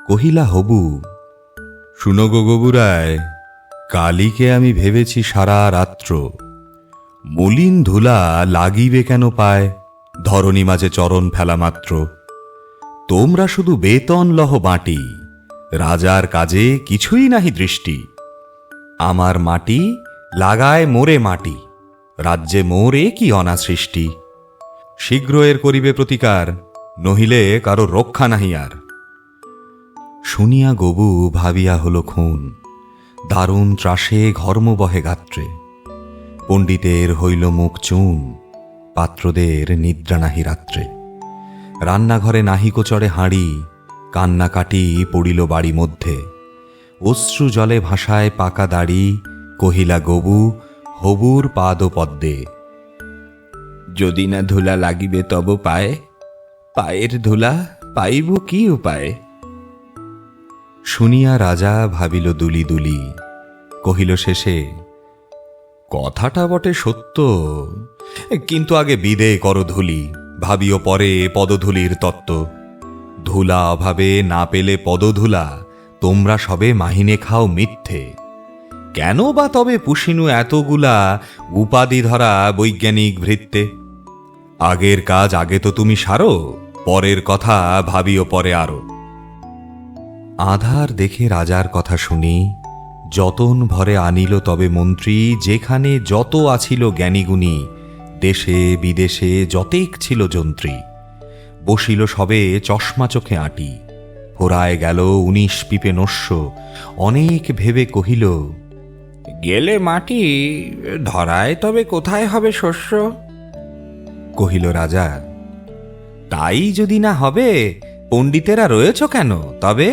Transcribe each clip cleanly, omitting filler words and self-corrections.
কহিলা হবু, শুনো গো গবুরায়, কালীকে আমি ভেবেছি সারা রাত্র। মলিন ধুলা লাগিবে কেন পায়, ধরণী মাঝে চরণ ফেলা মাত্র। তোমরা শুধু বেতন লহ বাঁটি, রাজার কাজে কিছুই নাহি দৃষ্টি। আমার মাটি লাগায় মোরে মাটি, রাজ্যে মোরে কি অনাসৃষ্টি। শীঘ্র এর করিবে প্রতিকার, নহিলে কারো রক্ষা নাহি আর। শুনিয়া গবু ভাবিয়া হল খুন, দারুণ ত্রাসে ঘর্ম বহে গাত্রে। পণ্ডিতের হইল মুখ চুন, পাত্রদের নিদ্রা নাহি রাত্রে। রান্নাঘরে নাহিকো চড়ে হাঁড়ি, কান্নাকাটি পড়িল বাড়ি মধ্যে। অশ্রু জলে ভাসায় পাকা দাড়ি, কহিলা গবু হবুর পাদ পদ্মে। যদি না ধুলা লাগিবে তব পায়ে, পায়ের ধুলা পাইব কি উপায়। শুনিয়া রাজা ভাবিল দুলি দুলি, কহিল শেষে, কথাটা বটে সত্য, কিন্তু আগে বিদে কর ধুলি, ভাবিও পরে পদধূলির তত্ত্ব। ধুলা অভাবে না পেলে পদধূলা, তোমরা সবে মাহিনে খাও মিথ্যে। কেন বা তবে পুষিনু এতগুলা উপাধি ধরা বৈজ্ঞানিক ভৃত্যে। আগের কাজ আগে তো তুমি সারো, পরের কথা ভাবিও পরে আরো। আধার দেখে রাজার কথা শুনি, যতন ভরে আনিল তবে মন্ত্রী। যেখানে যত আছিল জ্ঞানীগুণী, দেশে বিদেশে যতেক ছিল যন্ত্রী। বসিল সবে চশমা চোখে আঁটি, হোরায় গেল 19 পিপে নস্য। অনেক ভেবে কহিল, গেলে মাটি, ধরায় তবে কোথায় হবে শস্য। কহিল রাজা, তাই যদি না হবে, পণ্ডিতেরা রয়েছ কেন তবে।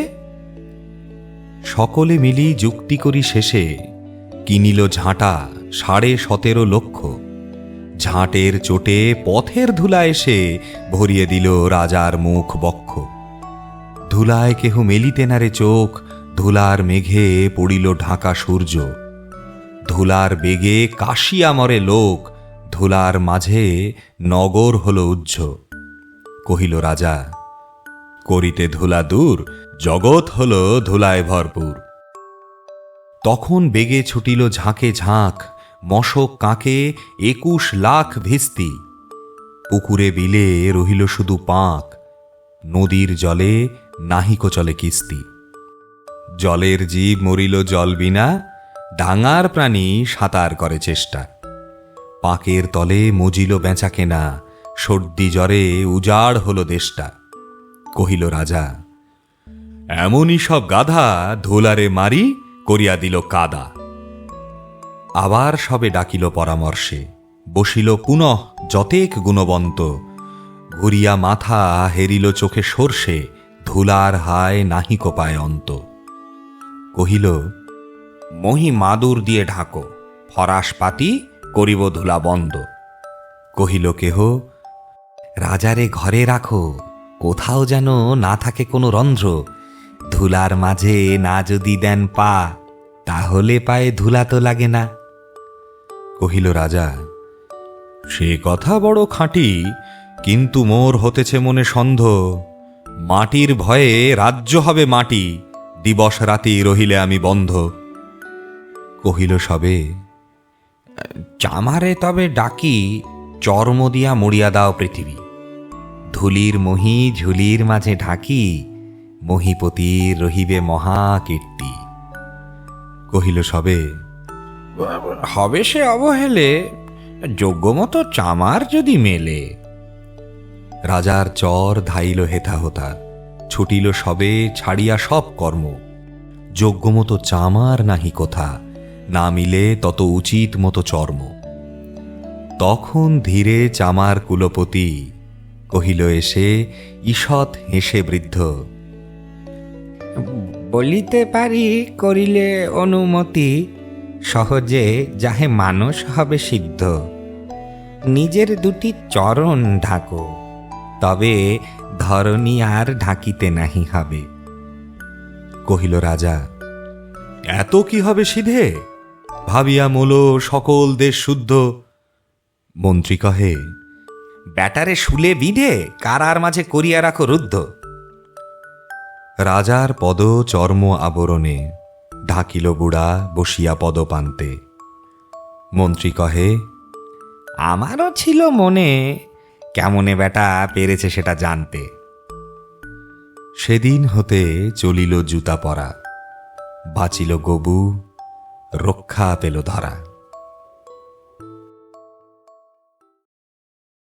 সকলে মিলি যুক্তি করি শেষে, কিনিল ঝাঁটা 17.5 লক্ষ। ঝাঁটের চোটে পথের ধুলা এসে ভরিয়ে দিল রাজার মুখ বক্ষ। ধুলায় কেহ মেলিতে নারে চোখ, ধুলার মেঘে পড়িল ঢাকা সূর্য। ধুলার বেগে কাশিয়া মরে লোক, ধুলার মাঝে নগর হল উজ্জ। কহিল রাজা, করিতে ধুলা দূর, জগৎ হল ধুলায় ভরপুর। তখন বেগে ছুটিল ঝাঁকে ঝাঁক, মশক কাকে 21 লাখ ভিস্তি। পুকুরে বিলে রহিল শুধু পাঁক, নদীর জলে নাহিকো চলে কিস্তি। জলের জীব মরিল জল বিনা, ডাঙার প্রাণী সাঁতার করে চেষ্টা। পাঁকের তলে মজিল বেচা কেনা, সর্দি জ্বরে উজাড় হল দেশটা। কহিল রাজা, এমনই সব গাধা ধুলারে মারি করিয়া দিল কাদা। আবার সবে ডাকিল পরামর্শে, বসিল পুনঃ যতেক গুণবন্ত। ঘুরিয়া মাথা হেরিল চোখে সর্ষে, ধুলার হায় নাহিকো পায় অন্ত। কহিল, মহি মাদুর দিয়ে ঢাকো, ফরাস পাতি করিব ধুলা বন্ধ। কহিল কেহ, রাজারে ঘরে রাখো, কোথাও যেন না থাকে কোনো রন্ধ্র। ধুলার মাঝে না যদি দেন পা, তাহলে পায়ে ধুলা তো লাগে না। কহিল রাজা, সে কথা বড় খাঁটি, কিন্তু মোর হতেছে মনে সন্দেহ। মাটির ভয়ে রাজ্য হবে মাটি, দিবস রাতি রহিলে আমি বন্ধ। কহিল সবে, চামারে তবে ডাকি, চর্ম দিয়া মরিয়া দাও পৃথিবী। ধুলির মহি ঝুলির মাঝে ঢাকি, মহিপতির রহিবে মহাকীর্তি। কহিল সবে, হবে সে অবহেলে, যোগ্যমতো চামার যদি মেলে। রাজার চর ধাইল হেথা হোতা, ছুটিল সবে ছাড়িয়া সব কর্ম। যোগ্যমতো চামার নাহি কোথা, না মিলে তত উচিত মতো চর্ম। তখন ধীরে চামার কুলপতি, কহিল এসে ঈষৎ হেসে বৃদ্ধ, বলিতে পারি করিলে অনুমতি, সহজে যাহে মানুষ হবে সিদ্ধ। নিজের দুটি চরণ ঢাকো, তবে ধরণী আর ঢাকিতে নাহি হবে। কহিল রাজা, এত কি হবে সিধে, ভাবিয়া মোল সকল দেশ শুদ্ধ। মন্ত্রী কহে, ব্যাটারে শুলে বিধে কারার মাঝে করিয়া রাখো রুদ্ধ। রাজার পদ চর্ম আবরণে ঢাকিল বুড়া বসিয়া পদপান্তে। মন্ত্রী কহে, আমারও ছিল মনে, কেমনে বেটা পেরেছে সেটা জানতে। সেদিন হতে চলিল জুতা পরা, বাঁচিল গবু, রক্ষা পেল ধরা।